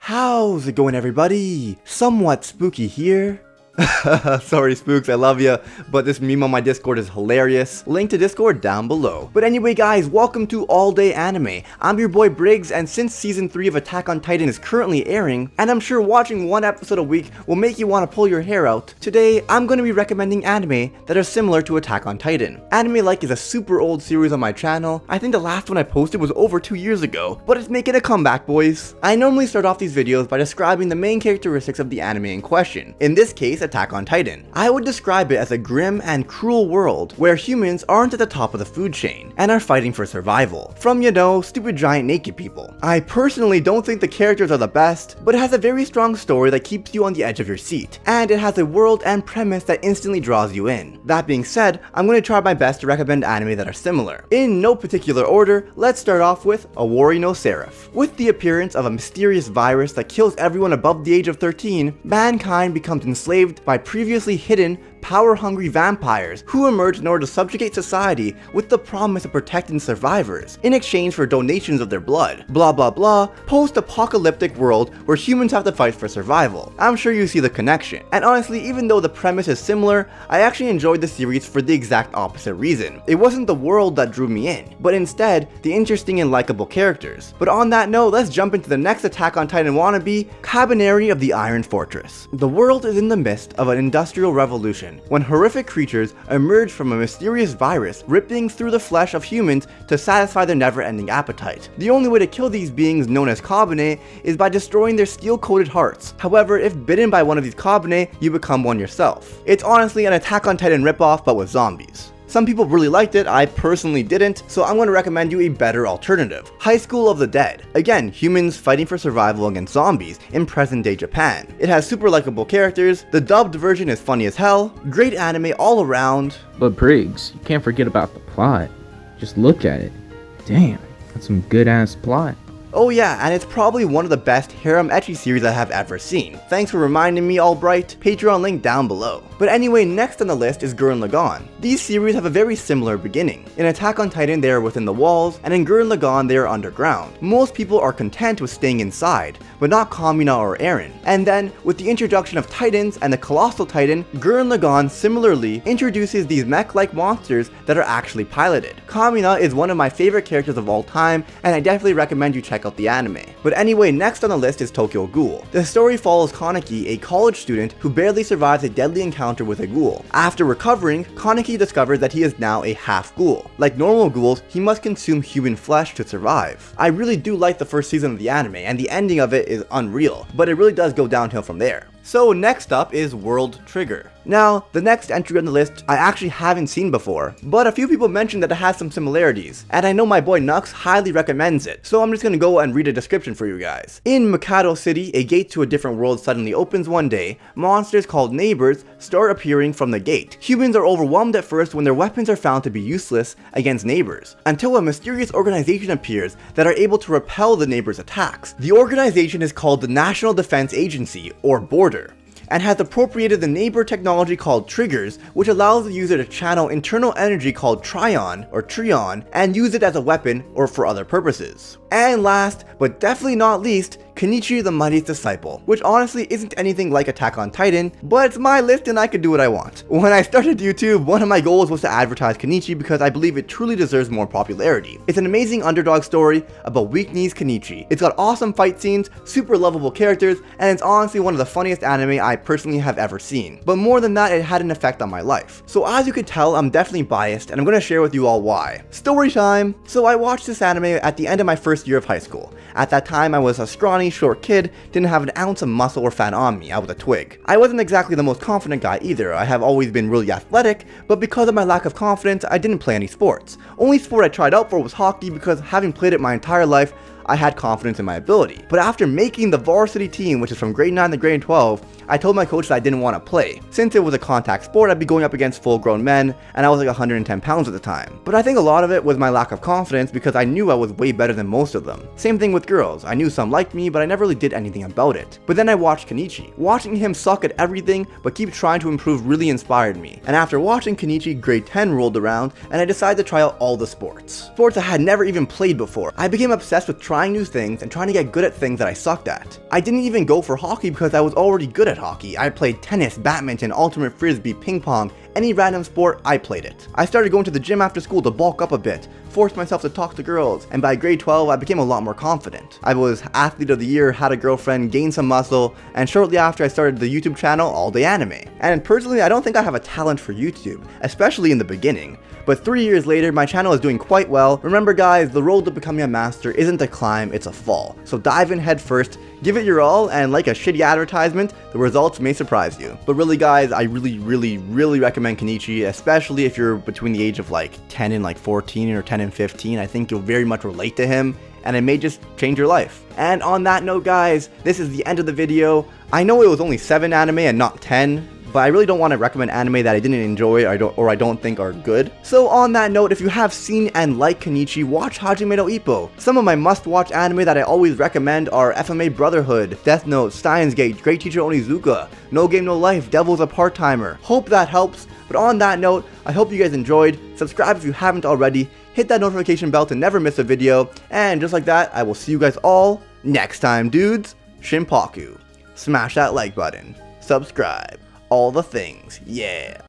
How's it going, everybody? Somewhat spooky here. Sorry spooks, I love ya, but this meme on my Discord is hilarious. Link to Discord down below. But anyway guys, welcome to All Day Anime. I'm your boy Briggs, and since season 3 of Attack on Titan is currently airing, and I'm sure watching one episode a week will make you want to pull your hair out, today I'm going to be recommending anime that are similar to Attack on Titan. Anime Like is a super old series on my channel. I think the last one I posted was over 2 years ago, but it's making a comeback, boys. I normally start off these videos by describing the main characteristics of the anime in question. In this case, Attack on Titan. I would describe it as a grim and cruel world where humans aren't at the top of the food chain and are fighting for survival from, you know, stupid giant naked people. I personally don't think the characters are the best, but it has a very strong story that keeps you on the edge of your seat, and it has a world and premise that instantly draws you in. That being said, I'm going to try my best to recommend anime that are similar. In no particular order, let's start off with Awari no Seraph. With the appearance of a mysterious virus that kills everyone above the age of 13, mankind becomes enslaved by previously hidden, power-hungry vampires who emerge in order to subjugate society with the promise of protecting survivors in exchange for donations of their blood. Blah blah blah, post-apocalyptic world where humans have to fight for survival. I'm sure you see the connection. And honestly, even though the premise is similar, I actually enjoyed the series for the exact opposite reason. It wasn't the world that drew me in, but instead the interesting and likable characters. But on that note, let's jump into the next Attack on Titan wannabe, Cabaneri of the Iron Fortress. The world is in the midst of an industrial revolution when horrific creatures emerge from a mysterious virus ripping through the flesh of humans to satisfy their never-ending appetite. The only way to kill these beings, known as Kabane, is by destroying their steel-coated hearts. However, if bitten by one of these Kabane, you become one yourself. It's honestly an Attack on Titan ripoff, but with zombies. Some people really liked it, I personally didn't, so I'm going to recommend you a better alternative. High School of the Dead. Again, humans fighting for survival against zombies in present-day Japan. It has super likable characters, the dubbed version is funny as hell, great anime all around. But Briggs, you can't forget about the plot. Just look at it. Damn, that's some good-ass plot. Oh yeah, and it's probably one of the best harem ecchi series I have ever seen. Thanks for reminding me, Albright. Patreon link down below. But anyway, next on the list is Gurren Lagann. These series have a very similar beginning. In Attack on Titan they are within the walls, and in Gurren Lagann they are underground. Most people are content with staying inside, but not Kamina or Eren. And then, with the introduction of Titans and the Colossal Titan, Gurren Lagann similarly introduces these mech-like monsters that are actually piloted. Kamina is one of my favorite characters of all time, and I definitely recommend you check out the anime. But anyway, next on the list is Tokyo Ghoul. The story follows Kaneki, a college student who barely survives a deadly encounter with a ghoul. After recovering, Kaneki discovers that he is now a half ghoul. Like normal ghouls, he must consume human flesh to survive. I really do like the first season of the anime, and the ending of it is unreal, but it really does go downhill from there. So next up is World Trigger. Now, the next entry on the list I actually haven't seen before, but a few people mentioned that it has some similarities, and I know my boy Nux highly recommends it, so I'm just gonna go and read a description for you guys. In Mikado City, a gate to a different world suddenly opens one day. Monsters called neighbors start appearing from the gate. Humans are overwhelmed at first when their weapons are found to be useless against neighbors, until a mysterious organization appears that are able to repel the neighbors' attacks. The organization is called the National Defense Agency, or Border, and has appropriated the neighbor technology called triggers, which allows the user to channel internal energy called Trion, or Trion, and use it as a weapon or for other purposes. And last, but definitely not least, Kenichi the Mightiest Disciple, which honestly isn't anything like Attack on Titan, but it's my list and I can do what I want. When I started YouTube, one of my goals was to advertise Kenichi because I believe it truly deserves more popularity. It's an amazing underdog story about weak-knees Kenichi. It's got awesome fight scenes, super lovable characters, and it's honestly one of the funniest anime I personally have ever seen. But more than that, it had an effect on my life. So as you can tell, I'm definitely biased, and I'm going to share with you all why. Story time! So I watched this anime at the end of my first year of high school. At that time, I was a scrawny, short kid, didn't have an ounce of muscle or fat on me, I was a twig. I wasn't exactly the most confident guy either. I have always been really athletic, but because of my lack of confidence, I didn't play any sports. Only sport I tried out for was hockey because having played it my entire life, I had confidence in my ability. But after making the varsity team, which is from grade 9 to grade 12, I told my coach that I didn't want to play. Since it was a contact sport, I'd be going up against full grown men, and I was like 110 pounds at the time. But I think a lot of it was my lack of confidence because I knew I was way better than most of them. Same thing with girls. I knew some liked me, but I never really did anything about it. But then I watched Kenichi. Watching him suck at everything, but keep trying to improve really inspired me. And after watching Kenichi, grade 10 rolled around, and I decided to try out all the sports. Sports I had never even played before. I became obsessed with trying new things and trying to get good at things that I sucked at. I didn't even go for hockey because I was already good at hockey. I played tennis, badminton, ultimate frisbee, ping pong, any random sport, I played it. I started going to the gym after school to bulk up a bit, forced myself to talk to girls, and by grade 12, I became a lot more confident. I was athlete of the year, had a girlfriend, gained some muscle, and shortly after I started the YouTube channel, All Day Anime. And personally, I don't think I have a talent for YouTube, especially in the beginning. But 3 years later, my channel is doing quite well. Remember guys, the road to becoming a master isn't a climb, it's a fall. So dive in head first, give it your all, and like a shitty advertisement, the results may surprise you. But really guys, I really recommend Kenichi, especially if you're between the age of like 10 and like 14 or 10 and 15. I think you'll very much relate to him, and it may just change your life. And on that note guys, this is the end of the video. I know it was only 7 anime and not 10, but I really don't want to recommend anime that I didn't enjoy or I don't think are good. So on that note, if you have seen and like Kenichi, watch Hajime no Ippo. Some of my must-watch anime that I always recommend are FMA Brotherhood, Death Note, Steins Gate, Great Teacher Onizuka, No Game No Life, Devil's a Part-Timer. Hope that helps, but on that note, I hope you guys enjoyed. Subscribe if you haven't already, hit that notification bell to never miss a video, and just like that, I will see you guys all next time, dudes. Shinpaku. Smash that like button. Subscribe. All the things, yeah.